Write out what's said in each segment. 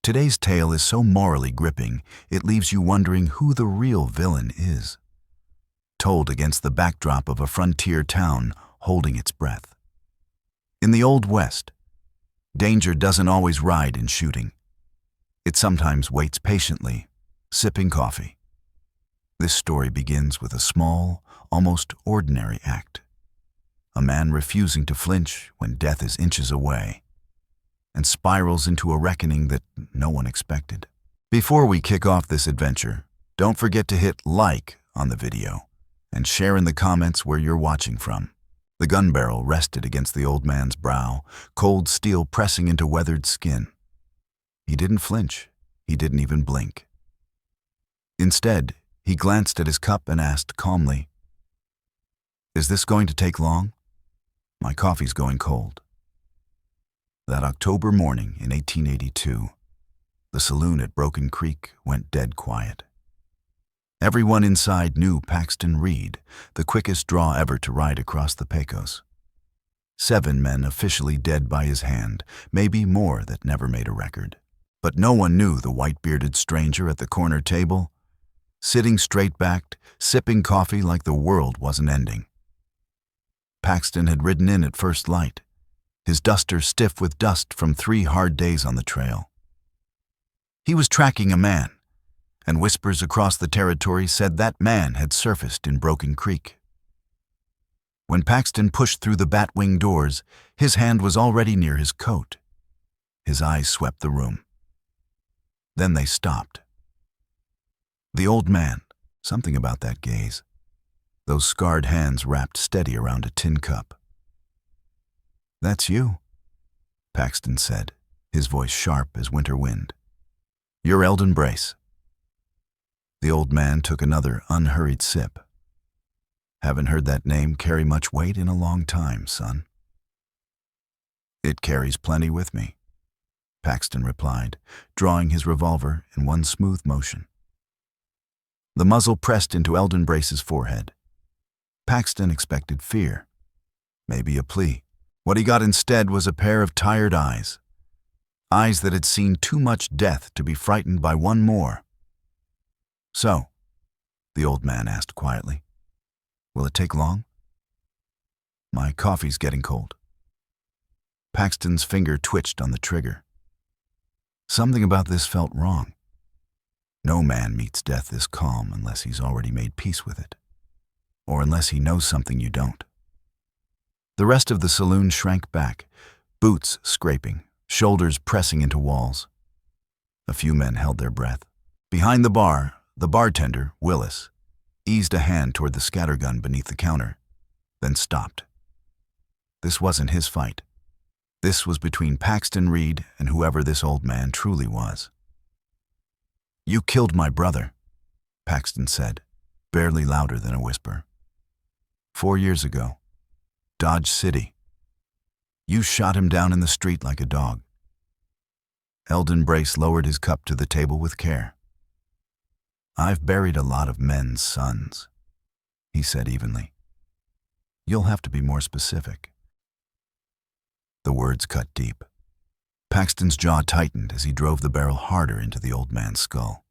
Today's tale is so morally gripping, it leaves you wondering who the real villain is. Told against the backdrop of a frontier town holding its breath. In the Old West, danger doesn't always ride in shooting. It sometimes waits patiently, sipping coffee. This story begins with a small, almost ordinary act. A man refusing to flinch when death is inches away, and spirals into a reckoning that no one expected. Before we kick off this adventure, don't forget to hit like on the video and share in the comments where you're watching from. The gun barrel rested against the old man's brow, cold steel pressing into weathered skin. He didn't flinch. He didn't even blink. Instead, he glanced at his cup and asked calmly, "Is this going to take long? My coffee's going cold." That October morning in 1882, the saloon at Broken Creek went dead quiet. Everyone inside knew Paxton Reed, the quickest draw ever to ride across the Pecos. 7 men officially dead by his hand, maybe more that never made a record. But no one knew the white-bearded stranger at the corner table, sitting straight-backed, sipping coffee like the world wasn't ending. Paxton had ridden in at first light, his duster stiff with dust from 3 hard days on the trail. He was tracking a man, and whispers across the territory said that man had surfaced in Broken Creek. When Paxton pushed through the bat-wing doors, his hand was already near his coat. His eyes swept the room. Then they stopped. The old man, something about that gaze. Those scarred hands wrapped steady around a tin cup. "That's you," Paxton said, his voice sharp as winter wind. "You're Eldon Brace." The old man took another unhurried sip. "Haven't heard that name carry much weight in a long time, son." "It carries plenty with me," Paxton replied, drawing his revolver in one smooth motion. The muzzle pressed into Eldon Brace's forehead. Paxton expected fear, maybe a plea. What he got instead was a pair of tired eyes. Eyes that had seen too much death to be frightened by one more. "So," the old man asked quietly, "will it take long?" "My coffee's getting cold." Paxton's finger twitched on the trigger. Something about this felt wrong. No man meets death this calm unless he's already made peace with it, or unless he knows something you don't. The rest of the saloon shrank back, boots scraping, shoulders pressing into walls. A few men held their breath. Behind the bar, the bartender, Willis, eased a hand toward the scattergun beneath the counter, then stopped. This wasn't his fight. This was between Paxton Reed and whoever this old man truly was. "You killed my brother," Paxton said, barely louder than a whisper. 4 years ago, Dodge City. You shot him down in the street like a dog." Eldon Brace lowered his cup to the table with care. "I've buried a lot of men's sons," he said evenly. "You'll have to be more specific." The words cut deep. Paxton's jaw tightened as he drove the barrel harder into the old man's skull.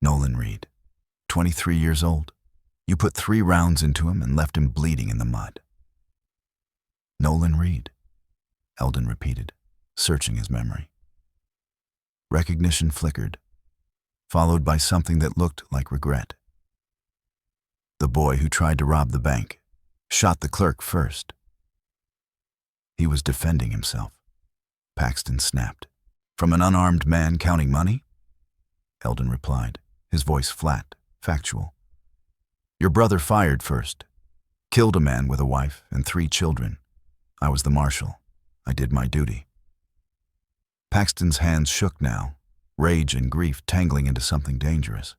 "Nolan Reed, 23 years old. You put 3 rounds into him and left him bleeding in the mud." "Nolan Reed," Eldon repeated, searching his memory. Recognition flickered, followed by something that looked like regret. "The boy who tried to rob the bank, shot the clerk first." "He was defending himself," Paxton snapped. "From an unarmed man counting money?" Eldon replied, his voice flat, factual. "Your brother fired first, killed a man with a wife and 3 children. I was the marshal. I did my duty." Paxton's hands shook now, rage and grief tangling into something dangerous.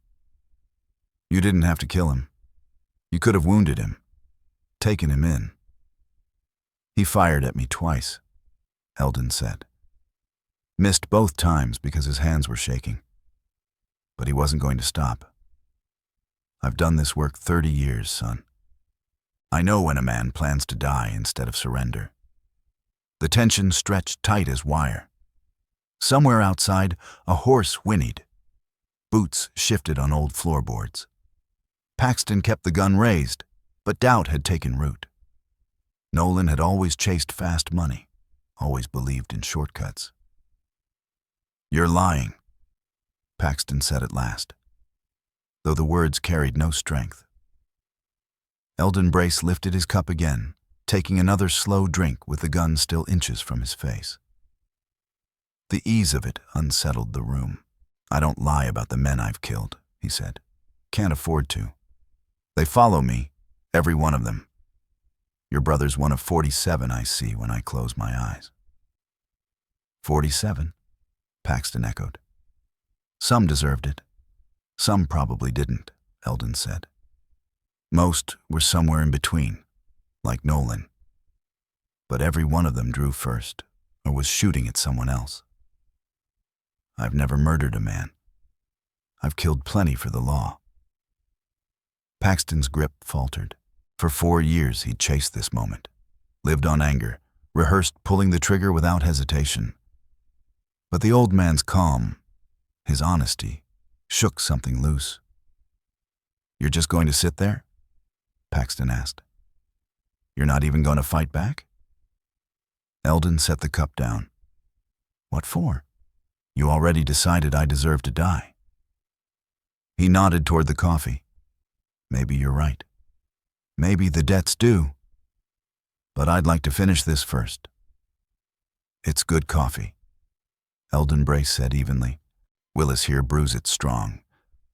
"You didn't have to kill him. You could have wounded him, taken him in." "He fired at me twice," Eldon said. "Missed both times because his hands were shaking. But he wasn't going to stop. I've done this work 30 years, son. I know when a man plans to die instead of surrender." The tension stretched tight as wire. Somewhere outside, a horse whinnied. Boots shifted on old floorboards. Paxton kept the gun raised, but doubt had taken root. Nolan had always chased fast money, always believed in shortcuts. "You're lying," Paxton said at last, though the words carried no strength. Eldon Brace lifted his cup again, taking another slow drink with the gun still inches from his face. The ease of it unsettled the room. "I don't lie about the men I've killed," he said. "Can't afford to. They follow me, every one of them. Your brother's one of 47 I see when I close my eyes." 47? Paxton echoed. "Some deserved it. Some probably didn't," Eldon said. "Most were somewhere in between, like Nolan. But every one of them drew first, or was shooting at someone else. I've never murdered a man. I've killed plenty for the law." Paxton's grip faltered. For 4 years he'd chased this moment, lived on anger, rehearsed pulling the trigger without hesitation. But the old man's calm, his honesty, shook something loose. "You're just going to sit there?" Paxton asked. "You're not even going to fight back?" Eldon set the cup down. "What for? You already decided I deserve to die." He nodded toward the coffee. "Maybe you're right. Maybe the debt's due. But I'd like to finish this first." "It's good coffee," Eldon Brace said evenly. "Willis here brews it strong,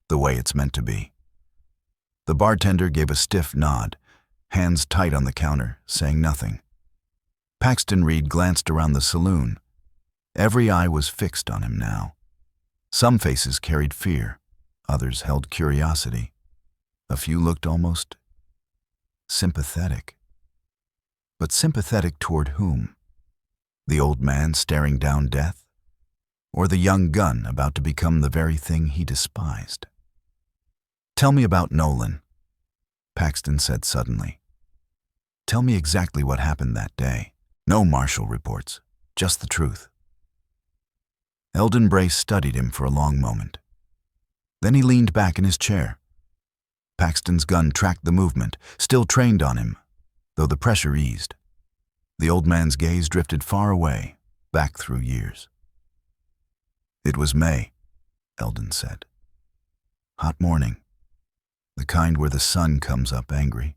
the way it's meant to be." The bartender gave a stiff nod, hands tight on the counter, saying nothing. Paxton Reed glanced around the saloon. Every eye was fixed on him now. Some faces carried fear, others held curiosity. A few looked almost sympathetic. But sympathetic toward whom? The old man staring down death? Or the young gun about to become the very thing he despised? "Tell me about Nolan," Paxton said suddenly. "Tell me exactly what happened that day. No marshal reports, just the truth." Eldon Brace studied him for a long moment. Then he leaned back in his chair. Paxton's gun tracked the movement, still trained on him, though the pressure eased. The old man's gaze drifted far away, back through years. "It was May," Eldon said. "Hot morning, the kind where the sun comes up angry.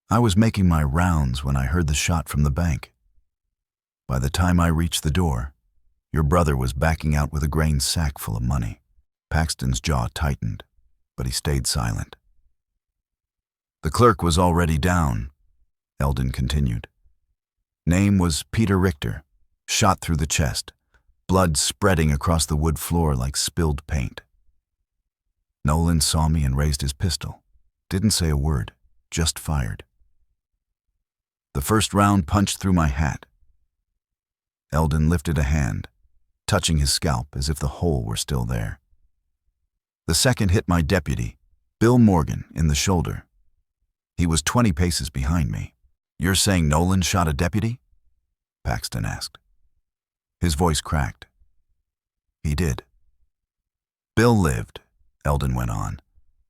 I was making my rounds when I heard the shot from the bank. By the time I reached the door, your brother was backing out with a grain sack full of money." Paxton's jaw tightened, but he stayed silent. "The clerk was already down," Eldon continued. "Name was Peter Richter, shot through the chest, blood spreading across the wood floor like spilled paint. Nolan saw me and raised his pistol. Didn't say a word, just fired. The first round punched through my hat." Eldon lifted a hand, touching his scalp as if the hole were still there. "The second hit my deputy, Bill Morgan, in the shoulder. He was 20 paces behind me." "You're saying Nolan shot a deputy?" Paxton asked. His voice cracked. "He did." "Bill lived," Eldon went on,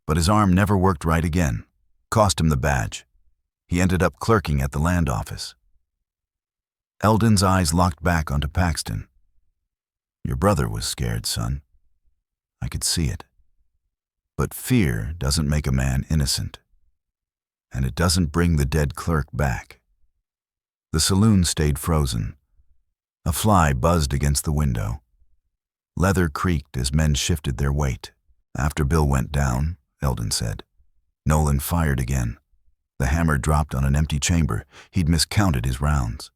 "but his arm never worked right again. Cost him the badge. He ended up clerking at the land office." Eldon's eyes locked back onto Paxton. "Your brother was scared, son. I could see it. But fear doesn't make a man innocent. And it doesn't bring the dead clerk back." The saloon stayed frozen. A fly buzzed against the window. Leather creaked as men shifted their weight. "After Bill went down," Eldon said, "Nolan fired again. The hammer dropped on an empty chamber. He'd miscounted his rounds.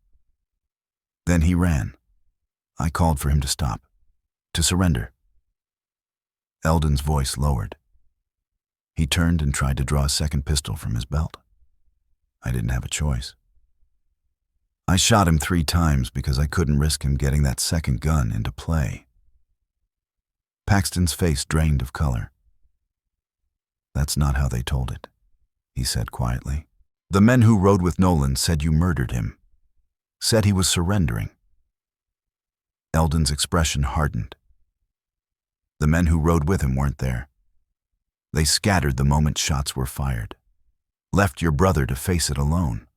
Then he ran. I called for him to stop, to surrender." Eldon's voice lowered. He turned and tried to draw a second pistol from his belt. I didn't have a choice. I shot him 3 times because I couldn't risk him getting that second gun into play. Paxton's face drained of color. "That's not how they told it," he said quietly. "The men who rode with Nolan said you murdered him. Said he was surrendering." Eldon's expression hardened. The men who rode with him weren't there. They scattered the moment shots were fired. Left your brother to face it alone.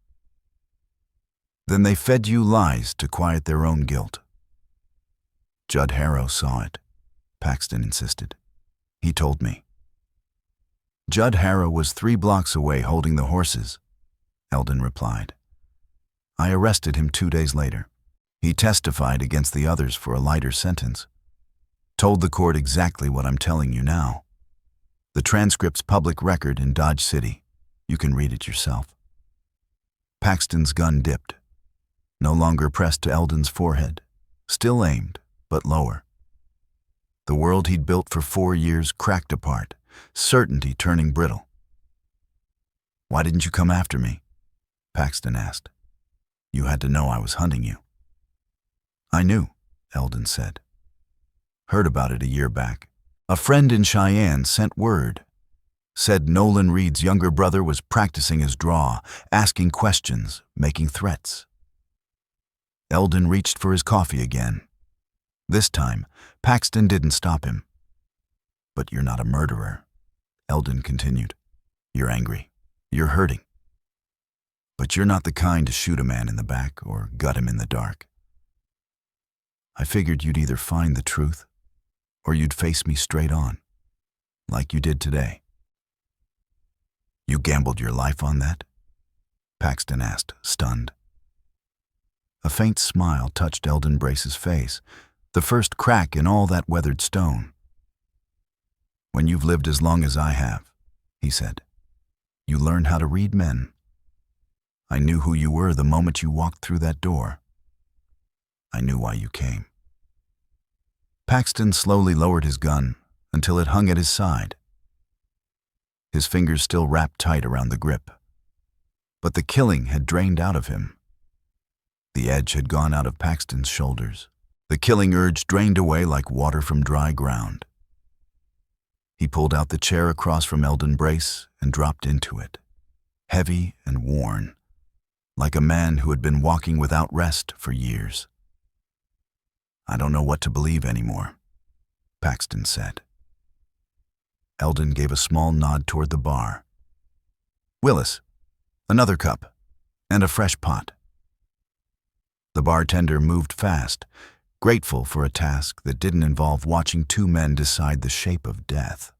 Then they fed you lies to quiet their own guilt. Judd Harrow saw it, Paxton insisted. He told me. Judd Harrow was 3 blocks away holding the horses, Eldon replied. I arrested him 2 days later. He testified against the others for a lighter sentence. Told the court exactly what I'm telling you now. The transcript's public record in Dodge City. You can read it yourself. Paxton's gun dipped, no longer pressed to Eldon's forehead, still aimed, but lower. The world he'd built for 4 years cracked apart, certainty turning brittle. Why didn't you come after me? Paxton asked. You had to know I was hunting you. I knew, Eldon said. Heard about it a year back. A friend in Cheyenne sent word. Said Nolan Reed's younger brother was practicing his draw, asking questions, making threats. Eldon reached for his coffee again. This time, Paxton didn't stop him. But you're not a murderer, Eldon continued. You're angry. You're hurting. But you're not the kind to shoot a man in the back or gut him in the dark. I figured you'd either find the truth or you'd face me straight on, like you did today. You gambled your life on that? Paxton asked, stunned. A faint smile touched Eldon Brace's face, the first crack in all that weathered stone. When you've lived as long as I have, he said, you learn how to read men. I knew who you were the moment you walked through that door. I knew why you came. Paxton slowly lowered his gun until it hung at his side. His fingers still wrapped tight around the grip. But the killing had drained out of him. The edge had gone out of Paxton's shoulders. The killing urge drained away like water from dry ground. He pulled out the chair across from Eldon Brace and dropped into it, heavy and worn, like a man who had been walking without rest for years. I don't know what to believe anymore, Paxton said. Eldon gave a small nod toward the bar. Willis, another cup, and a fresh pot. The bartender moved fast, grateful for a task that didn't involve watching 2 men decide the shape of death.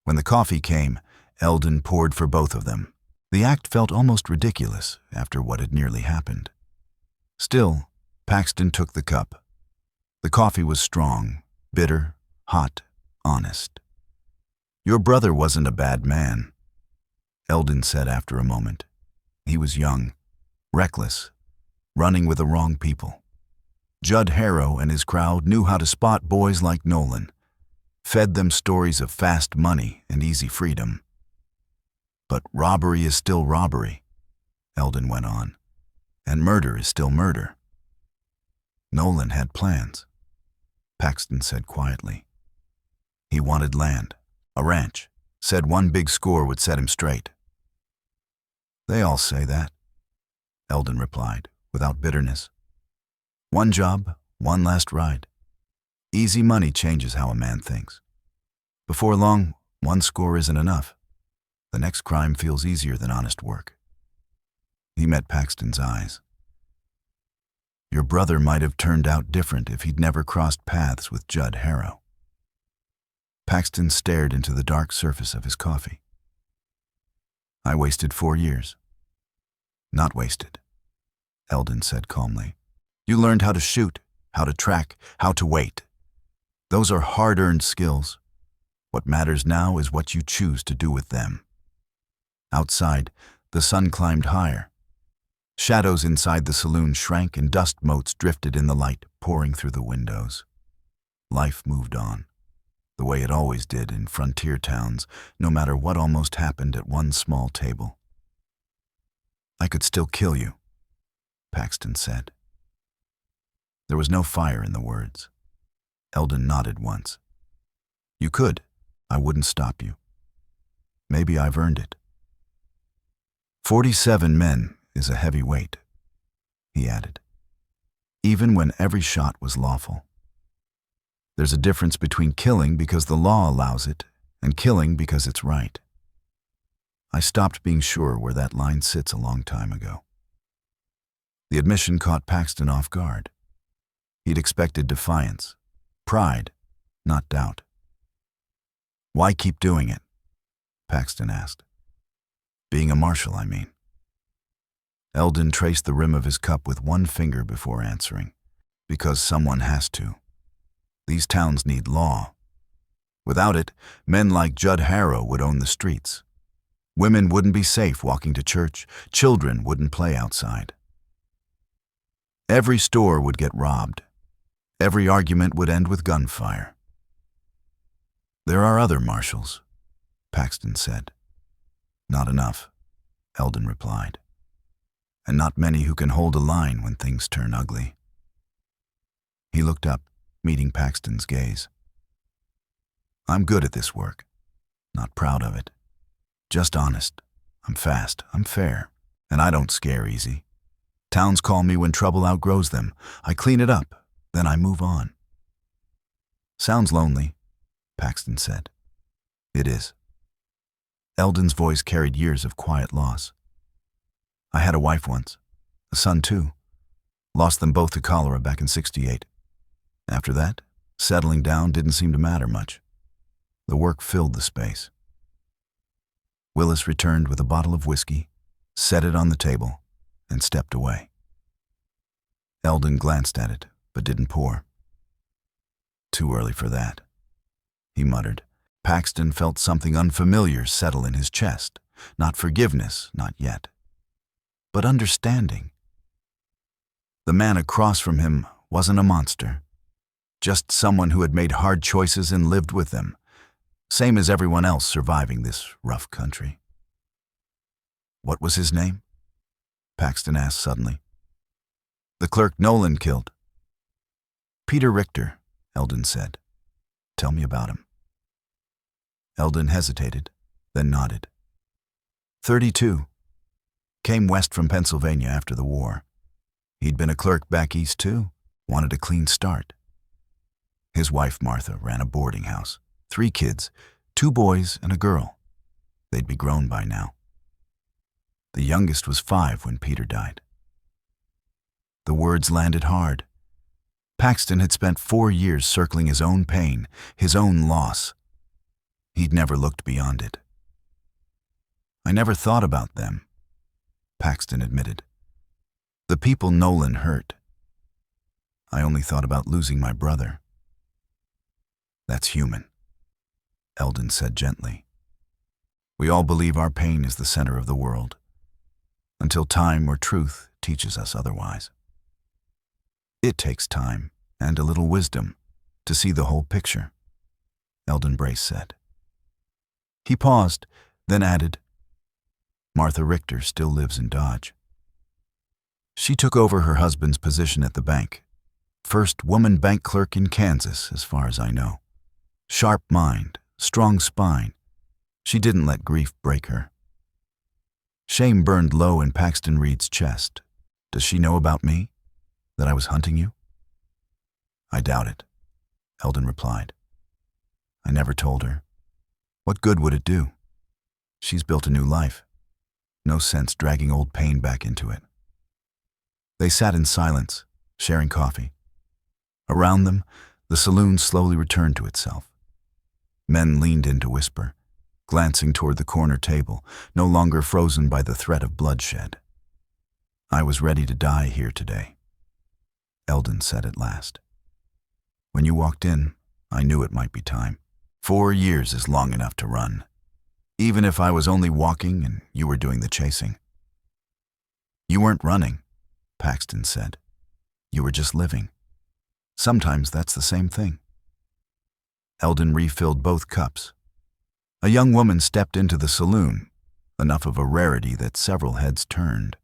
When the coffee came, Eldon poured for both of them. The act felt almost ridiculous after what had nearly happened. Still, Paxton took the cup. The coffee was strong, bitter, hot, honest. Your brother wasn't a bad man, Eldon said after a moment. He was young, reckless, running with the wrong people. Judd Harrow and his crowd knew how to spot boys like Nolan, fed them stories of fast money and easy freedom. But robbery is still robbery, Eldon went on, and murder is still murder. Nolan had plans, Paxton said quietly. He wanted land, a ranch, said one big score would set him straight. They all say that, Eldon replied, without bitterness. One job, one last ride. Easy money changes how a man thinks. Before long, one score isn't enough. The next crime feels easier than honest work. He met Paxton's eyes. Your brother might have turned out different if he'd never crossed paths with Judd Harrow. Paxton stared into the dark surface of his coffee. I wasted 4 years. Not wasted, Eldon said calmly. You learned how to shoot, how to track, how to wait. Those are hard-earned skills. What matters now is what you choose to do with them. Outside, the sun climbed higher. Shadows inside the saloon shrank and dust motes drifted in the light, pouring through the windows. Life moved on, the way it always did in frontier towns, no matter what almost happened at one small table. I could still kill you, Paxton said. There was no fire in the words. Eldon nodded once. You could. I wouldn't stop you. Maybe I've earned it. 47 men is a heavy weight, he added. even when every shot was lawful. There's a difference between killing because the law allows it and killing because it's right. I stopped being sure where that line sits a long time ago. The admission caught Paxton off guard. He'd expected defiance, pride, not doubt. "Why keep doing it?" Paxton asked. "Being a marshal, I mean." Eldon traced the rim of his cup with one finger before answering. "Because someone has to. These towns need law. Without it, men like Judd Harrow would own the streets. Women wouldn't be safe walking to church. Children wouldn't play outside. Every store would get robbed. Every argument would end with gunfire." "There are other marshals," Paxton said. "Not enough," Eldon replied. "And not many who can hold a line when things turn ugly." He looked up, meeting Paxton's gaze. "I'm good at this work. Not proud of it. Just honest. I'm fast, I'm fair, and I don't scare easy. Towns call me when trouble outgrows them. I clean it up, then I move on." "Sounds lonely," Paxton said. "It is." Eldon's voice carried years of quiet loss. "I had a wife once, a son too. Lost them both to cholera back in '68. After that, settling down didn't seem to matter much. The work filled the space." Willis returned with a bottle of whiskey, set it on the table, and stepped away. Eldon glanced at it, but didn't pour. "Too early for that," he muttered. Paxton felt something unfamiliar settle in his chest. Not forgiveness, not yet, but understanding. The man across from him wasn't a monster, just someone who had made hard choices and lived with them, same as everyone else surviving this rough country. "What was his name?" Paxton asked suddenly. "The clerk Nolan killed." "Peter Richter," Eldon said. "Tell me about him." Eldon hesitated, then nodded. 32. Came west from Pennsylvania after the war. He'd been a clerk back east too, wanted a clean start. His wife, Martha, ran a boarding house. 3 kids, 2 boys and a girl. They'd be grown by now. The youngest was 5 when Peter died. The words landed hard. Paxton had spent 4 years circling his own pain, his own loss. He'd never looked beyond it. "I never thought about them," Paxton admitted. "The people Nolan hurt. I only thought about losing my brother." "That's human," Eldon said gently. "We all believe our pain is the center of the world, until time or truth teaches us otherwise. It takes time and a little wisdom to see the whole picture," Eldon Brace said. He paused, then added, "Martha Richter still lives in Dodge. She took over her husband's position at the bank. First woman bank clerk in Kansas, as far as I know. Sharp mind, strong spine. She didn't let grief break her." Shame burned low in Paxton Reed's chest. "Does she know about me? That I was hunting you?" "I doubt it," Eldon replied. "I never told her. What good would it do? She's built a new life. No sense dragging old pain back into it." They sat in silence, sharing coffee. Around them, the saloon slowly returned to itself. Men leaned in to whisper, glancing toward the corner table, no longer frozen by the threat of bloodshed. "I was ready to die here today," Eldon said at last. "When you walked in, I knew it might be time. 4 years is long enough to run, even if I was only walking and you were doing the chasing." "You weren't running," Paxton said. "You were just living. Sometimes that's the same thing." Eldon refilled both cups. A young woman stepped into the saloon, enough of a rarity that several heads turned.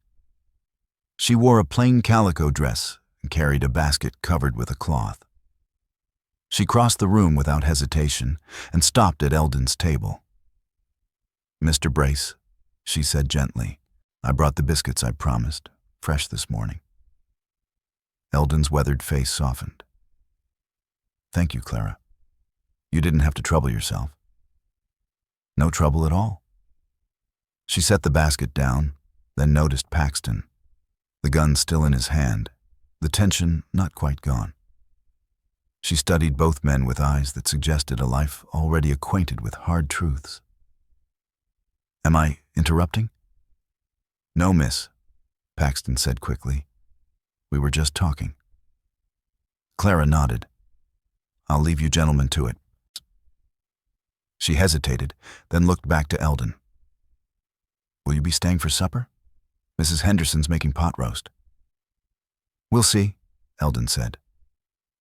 She wore a plain calico dress and carried a basket covered with a cloth. She crossed the room without hesitation and stopped at Eldon's table. "Mr. Brace," she said gently, "I brought the biscuits I promised, fresh this morning." Eldon's weathered face softened. Thank you, Clara. You didn't have to trouble yourself. No trouble at all. She set the basket down, then noticed Paxton, the gun still in his hand, the tension not quite gone. She studied both men with eyes that suggested a life already acquainted with hard truths. Am I interrupting? No, miss, Paxton said quickly. We were just talking. Clara nodded. I'll leave you gentlemen to it. She hesitated, then looked back to Eldon. Will you be staying for supper? Mrs. Henderson's making pot roast. We'll see, Eldon said.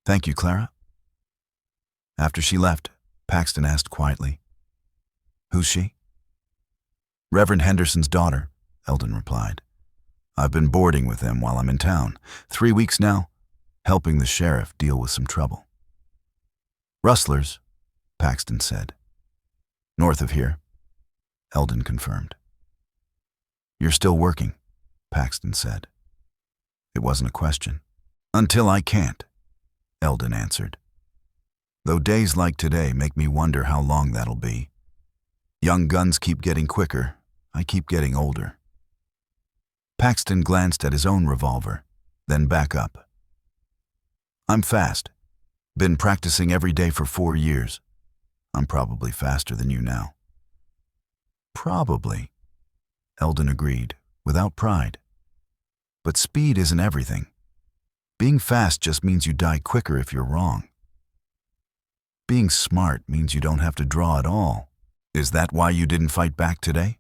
Thank you, Clara. After she left, Paxton asked quietly, Who's she? Reverend Henderson's daughter, Eldon replied. I've been boarding with them while I'm in town. 3 weeks now, helping the sheriff deal with some trouble. Rustlers, Paxton said. North of here, Eldon confirmed. You're still working, Paxton said. It wasn't a question. Until I can't, Eldon answered. Though days like today make me wonder how long that'll be. Young guns keep getting quicker, I keep getting older. Paxton glanced at his own revolver, then back up. I'm fast. Been practicing every day for 4 years. I'm probably faster than you now. Probably, Eldon agreed, without pride. But speed isn't everything. Being fast just means you die quicker if you're wrong. Being smart means you don't have to draw at all. Is that why you didn't fight back today?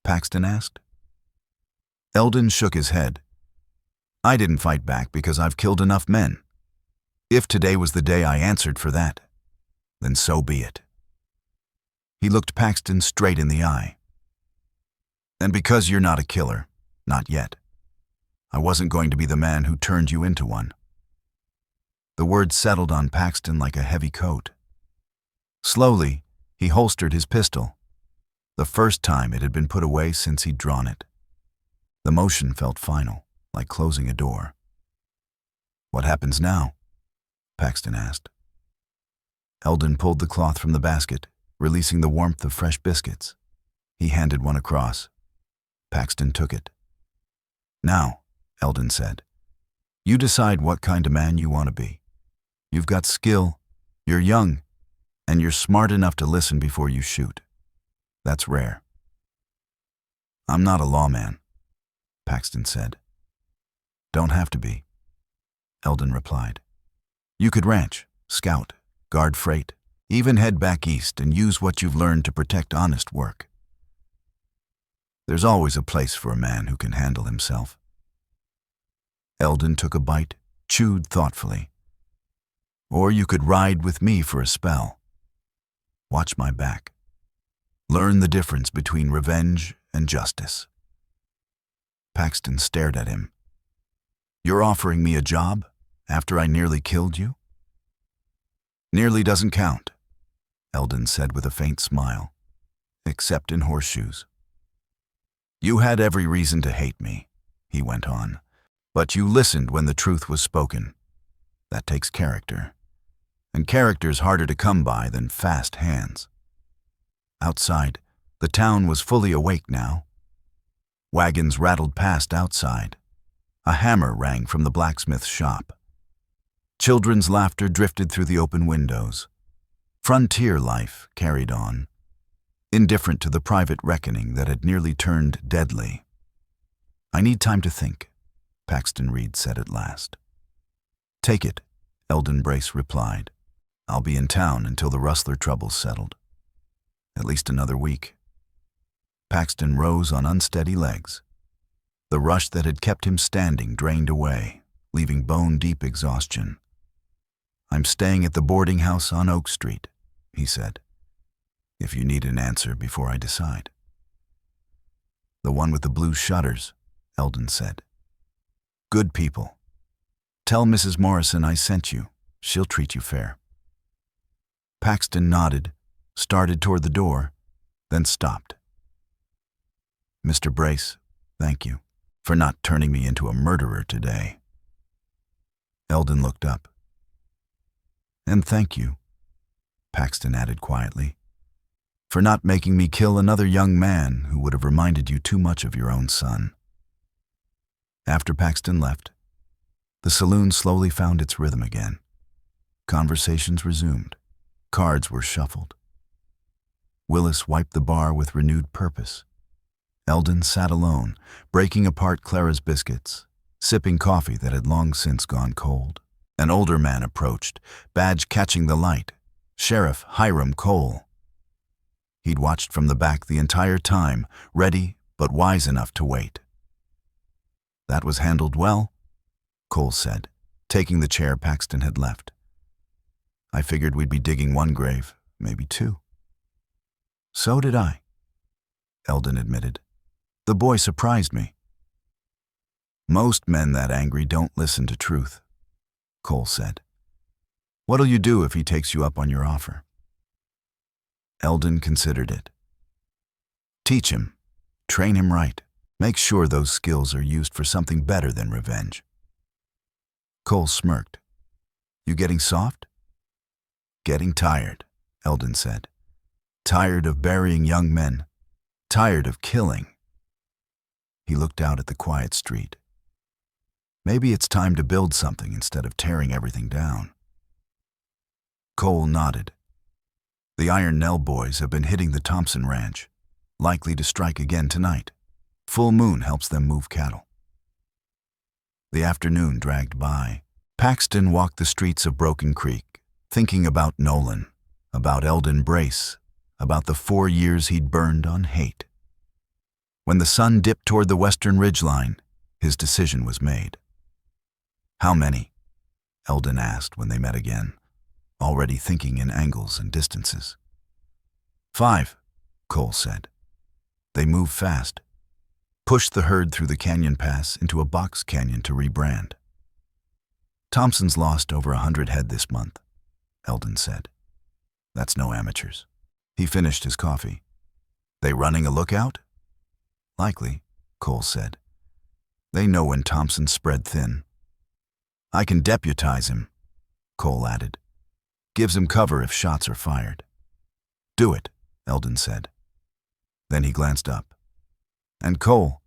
Paxton asked. Eldon shook his head. I didn't fight back because I've killed enough men. If today was the day I answered for that, then so be it. He looked Paxton straight in the eye. And because you're not a killer, not yet, I wasn't going to be the man who turned you into one. The words settled on Paxton like a heavy coat. Slowly, he holstered his pistol, the first time it had been put away since he'd drawn it. The motion felt final, like closing a door. What happens now? Paxton asked. Eldon pulled the cloth from the basket, releasing the warmth of fresh biscuits. He handed one across. Paxton took it. Now, Eldon said, you decide what kind of man you want to be. You've got skill, you're young, and you're smart enough to listen before you shoot. That's rare. I'm not a lawman, Paxton said. Don't have to be, Eldon replied. You could ranch, scout, guard freight, even head back east and use what you've learned to protect honest work. There's always a place for a man who can handle himself. Eldon took a bite, chewed thoughtfully. Or you could ride with me for a spell. Watch my back. Learn the difference between revenge and justice. Paxton stared at him. You're offering me a job after I nearly killed you? Nearly doesn't count, Eldon said with a faint smile, except in horseshoes. You had every reason to hate me, he went on, but you listened when the truth was spoken. That takes character, and character's harder to come by than fast hands. Outside, the town was fully awake now. Wagons rattled past outside. A hammer rang from the blacksmith's shop. Children's laughter drifted through the open windows. Frontier life carried on, indifferent to the private reckoning that had nearly turned deadly. I need time to think, Paxton Reed said at last. Take it, Eldon Brace replied. I'll be in town until the rustler trouble's settled. At least another week. Paxton rose on unsteady legs. The rush that had kept him standing drained away, leaving bone-deep exhaustion. I'm staying at the boarding house on Oak Street, he said, if you need an answer before I decide. The one with the blue shutters, Eldon said. Good people. Tell Mrs. Morrison I sent you. She'll treat you fair. Paxton nodded, started toward the door, then stopped. Mr. Brace, thank you for not turning me into a murderer today. Eldon looked up. "And thank you," Paxton added quietly, "for not making me kill another young man who would have reminded you too much of your own son." After Paxton left, the saloon slowly found its rhythm again. Conversations resumed. Cards were shuffled. Willis wiped the bar with renewed purpose. Eldon sat alone, breaking apart Clara's biscuits, sipping coffee that had long since gone cold. An older man approached, badge catching the light. Sheriff Hiram Cole. He'd watched from the back the entire time, ready but wise enough to wait. "That was handled well," Cole said, taking the chair Paxton had left. "I figured we'd be digging one grave, maybe two." "So did I," Eldon admitted. "The boy surprised me." "Most men that angry don't listen to truth," Cole said. "What'll you do if he takes you up on your offer?" Eldon considered it. "Teach him. Train him right. Make sure those skills are used for something better than revenge." Cole smirked. "You getting soft?" "Getting tired," Eldon said. "Tired of burying young men. Tired of killing." He looked out at the quiet street. "Maybe it's time to build something instead of tearing everything down." Cole nodded. "The Iron Knell boys have been hitting the Thompson Ranch, likely to strike again tonight. Full moon helps them move cattle." The afternoon dragged by. Paxton walked the streets of Broken Creek, thinking about Nolan, about Eldon Brace, about the 4 years he'd burned on hate. When the sun dipped toward the western ridgeline, his decision was made. "How many?" Eldon asked when they met again, already thinking in angles and distances. "5, Cole said. They moved fast. Pushed the herd through the canyon pass into a box canyon to rebrand. "Thompson's lost over 100 head this month," Eldon said. "That's no amateurs." He finished his coffee. "They running a lookout?" "Likely," Cole said. "They know when Thompson's spread thin." "I can deputize him," Cole added. "Gives him cover if shots are fired." "Do it," Eldon said. Then he glanced up. "And Cole,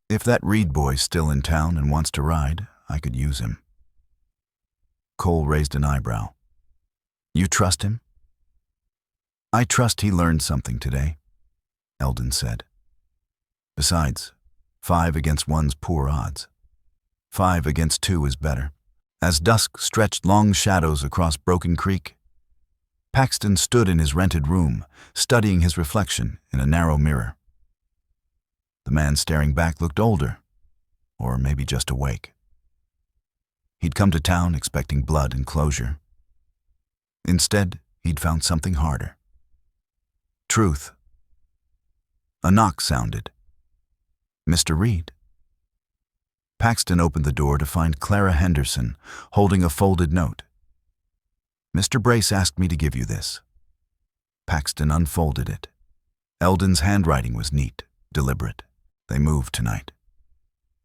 if that Reed boy's still in town and wants to ride, I could use him." Cole raised an eyebrow. "You trust him?" "I trust he learned something today," Eldon said. "Besides, 5 against 1's poor odds. 5 against 2 is better." As dusk stretched long shadows across Broken Creek, Paxton stood in his rented room, studying his reflection in a narrow mirror. The man staring back looked older, or maybe just awake. He'd come to town expecting blood and closure. Instead, he'd found something harder. Truth. A knock sounded. "Mr. Reed." Paxton opened the door to find Clara Henderson holding a folded note. "Mr. Brace asked me to give you this." Paxton unfolded it. Eldon's handwriting was neat, deliberate. "They moved tonight.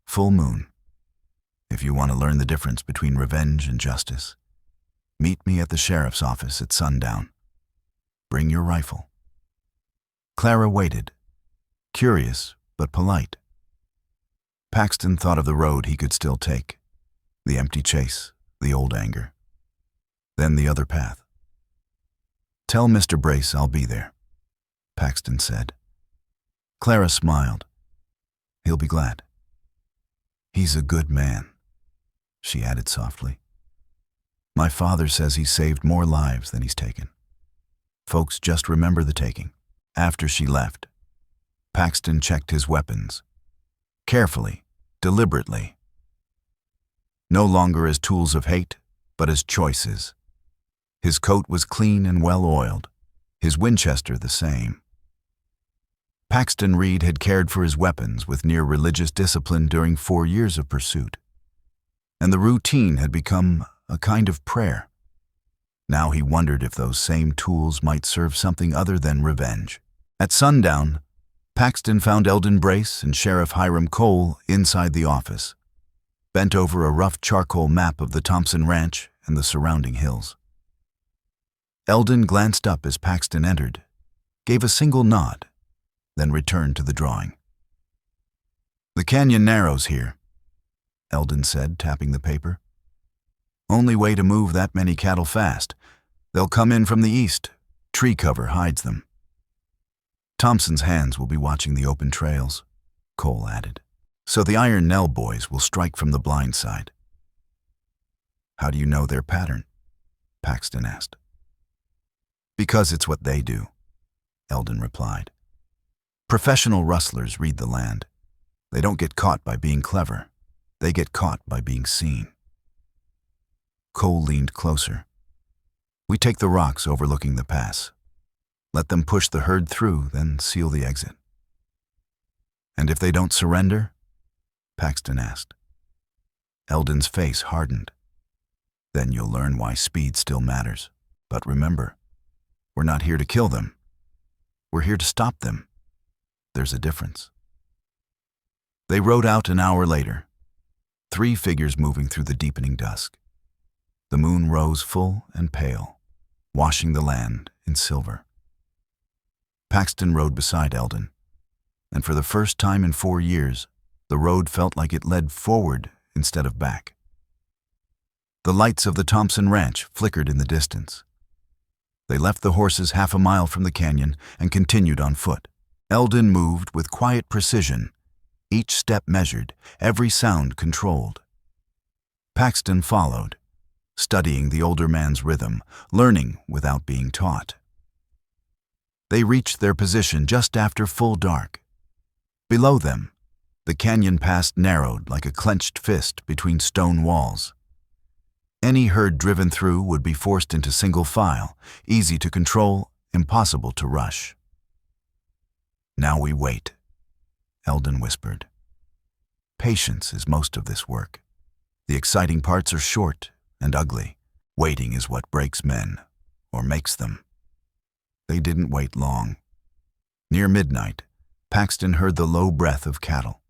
Full moon. If you want to learn the difference between revenge and justice, meet me at the sheriff's office at sundown. Bring your rifle." Clara waited, curious but polite. Paxton thought of the road he could still take, the empty chase, the old anger. Then the other path. "Tell Mr. Brace I'll be there," Paxton said. Clara smiled. "He'll be glad." "He's a good man," she added softly. "My father says he's saved more lives than he's taken. Folks just remember the taking." After she left, Paxton checked his weapons. Carefully, deliberately. No longer as tools of hate, but as choices. His coat was clean and well-oiled, his Winchester the same. Paxton Reed had cared for his weapons with near religious discipline during 4 years of pursuit, and the routine had become a kind of prayer. Now he wondered if those same tools might serve something other than revenge. At sundown, Paxton found Eldon Brace and Sheriff Hiram Cole inside the office. bent over a rough charcoal map of the Thompson Ranch and the surrounding hills. Eldon glanced up as Paxton entered, gave a single nod, then returned to the drawing. "The canyon narrows here," Eldon said, tapping the paper. "Only way to move that many cattle fast. They'll come in from the east. Tree cover hides them." "Thompson's hands will be watching the open trails," Cole added. "So the Iron Knell boys will strike from the blind side." "How do you know their pattern?" Paxton asked. "Because it's what they do," Eldon replied. "Professional rustlers read the land. They don't get caught by being clever. They get caught by being seen." Cole leaned closer. "We take the rocks overlooking the pass. Let them push the herd through, then seal the exit." "And if they don't surrender?" Paxton asked. Eldon's face hardened. "Then you'll learn why speed still matters. But remember, we're not here to kill them. We're here to stop them. There's a difference." They rode out an hour later, 3 figures moving through the deepening dusk. The moon rose full and pale, washing the land in silver. Paxton rode beside Eldon, and for the first time in 4 years, the road felt like it led forward instead of back. The lights of the Thompson Ranch flickered in the distance. They left the horses half a mile from the canyon and continued on foot. Eldon moved with quiet precision, each step measured, every sound controlled. Paxton followed, studying the older man's rhythm, learning without being taught. They reached their position just after full dark. Below them, the canyon pass narrowed like a clenched fist between stone walls. Any herd driven through would be forced into single file, easy to control, impossible to rush. "Now we wait," Eldon whispered. "Patience is most of this work. The exciting parts are short and ugly. Waiting is what breaks men, or makes them." They didn't wait long. Near midnight, Paxton heard the low breath of cattle.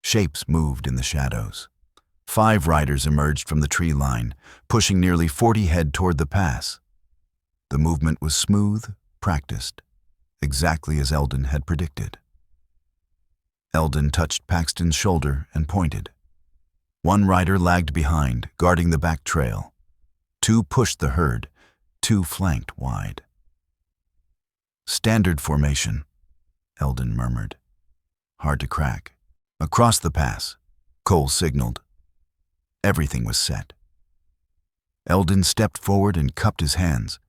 Shapes moved in the shadows. 5 riders emerged from the tree line, pushing nearly 40 head toward the pass. The movement was smooth, practiced, exactly as Eldon had predicted. Eldon touched Paxton's shoulder and pointed. 1 rider lagged behind, guarding the back trail. 2 pushed the herd, 2 flanked wide. "Standard formation," Eldon murmured. "Hard to crack." Across the pass, Cole signaled. Everything was set. Eldon stepped forward and cupped his hands,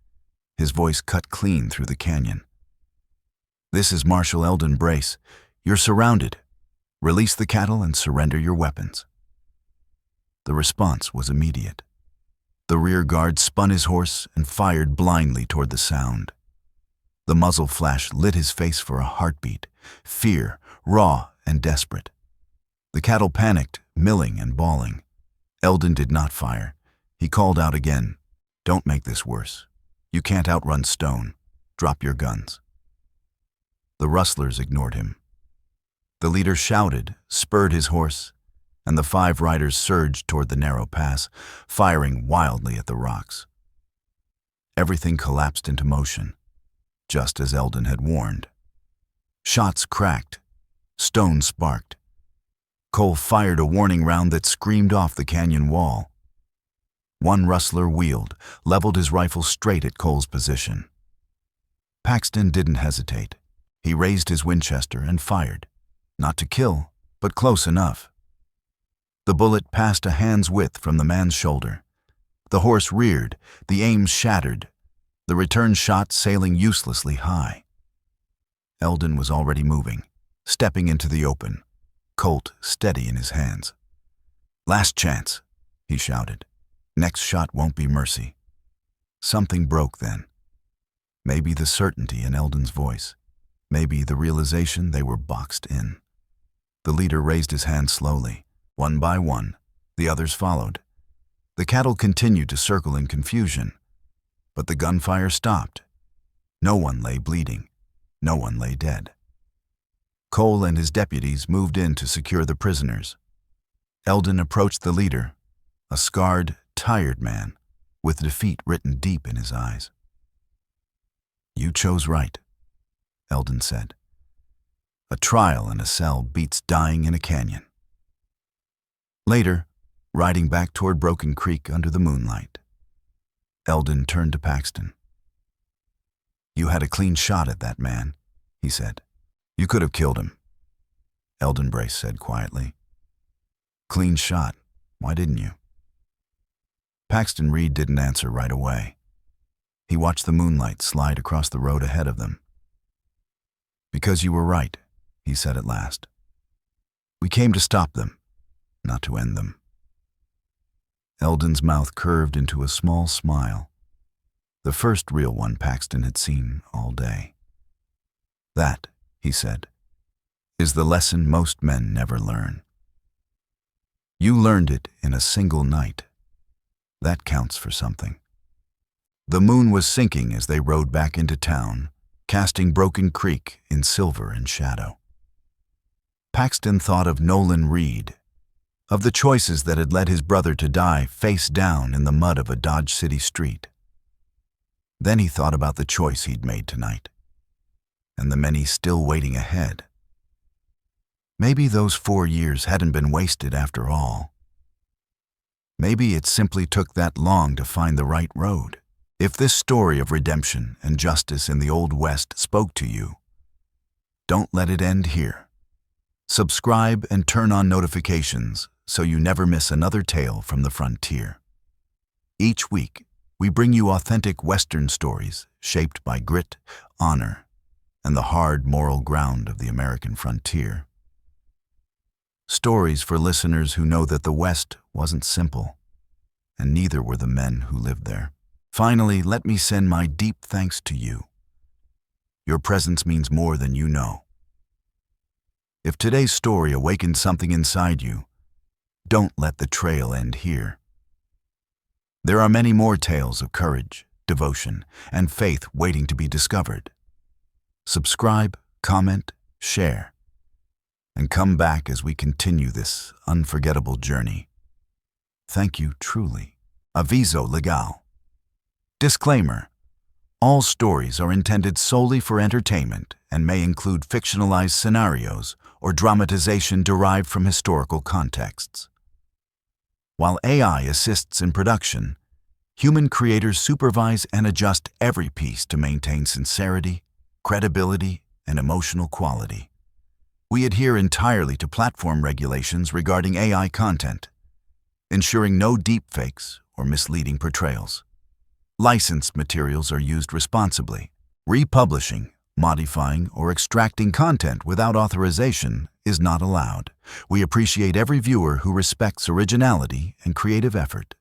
his voice cut clean through the canyon. "This is Marshal Eldon Brace. You're surrounded. Release the cattle and surrender your weapons." The response was immediate. The rear guard spun his horse and fired blindly toward the sound. The muzzle flash lit his face for a heartbeat, fear, raw and desperate. The cattle panicked, milling and bawling. Eldon did not fire. He called out again, "Don't make this worse. You can't outrun stone. Drop your guns." The rustlers ignored him. The leader shouted, spurred his horse, and the 5 riders surged toward the narrow pass, firing wildly at the rocks. Everything collapsed into motion, just as Eldon had warned. Shots cracked. Stone sparked. Cole fired a warning round that screamed off the canyon wall. 1 rustler wheeled, leveled his rifle straight at Cole's position. Paxton didn't hesitate. He raised his Winchester and fired. Not to kill, but close enough. The bullet passed a hand's width from the man's shoulder. The horse reared, the aim shattered, the return shot sailing uselessly high. Eldon was already moving, stepping into the open, Colt steady in his hands. "Last chance," he shouted. "Next shot won't be mercy." Something broke then. Maybe the certainty in Eldon's voice. Maybe the realization they were boxed in. The leader raised his hand slowly. 1 by 1, the others followed. The cattle continued to circle in confusion, but the gunfire stopped. No one lay bleeding. No one lay dead. Cole and his deputies moved in to secure the prisoners. Eldon approached the leader, a scarred, tired man, with defeat written deep in his eyes. "You chose right," Eldon said. "A trial in a cell beats dying in a canyon." Later, riding back toward Broken Creek under the moonlight, Eldon turned to Paxton. "You had a clean shot at that man," he said. "You could have killed him," Eldon Brace said quietly. "Clean shot. Why didn't you?" Paxton Reed didn't answer right away. He watched the moonlight slide across the road ahead of them. "Because you were right," he said at last. "We came to stop them, not to end them." Eldon's mouth curved into a small smile, the first real one Paxton had seen all day. "That," he said, "is the lesson most men never learn. You learned it in a single night. That counts for something." The moon was sinking as they rode back into town, casting Broken Creek in silver and shadow. Paxton thought of Nolan Reed, of the choices that had led his brother to die face down in the mud of a Dodge City street. Then he thought about the choice he'd made tonight, and the many still waiting ahead. Maybe those 4 years hadn't been wasted after all. Maybe it simply took that long to find the right road. If this story of redemption and justice in the Old West spoke to you, don't let it end here. Subscribe and turn on notifications so you never miss another tale from the frontier. Each week, we bring you authentic Western stories shaped by grit, honor, and the hard moral ground of the American frontier. Stories for listeners who know that the West wasn't simple, and neither were the men who lived there. Finally, let me send my deep thanks to you. Your presence means more than you know. If today's story awakened something inside you, don't let the trail end here. There are many more tales of courage, devotion, and faith waiting to be discovered. Subscribe, comment, share, and come back as we continue this unforgettable journey. Thank you truly. Aviso legal. Disclaimer: all stories are intended solely for entertainment and may include fictionalized scenarios or dramatization derived from historical contexts. While AI assists in production, human creators supervise and adjust every piece to maintain sincerity, credibility, and emotional quality. We adhere entirely to platform regulations regarding AI content, ensuring no deepfakes or misleading portrayals. Licensed materials are used responsibly. Republishing, modifying, or extracting content without authorization is not allowed. We appreciate every viewer who respects originality and creative effort.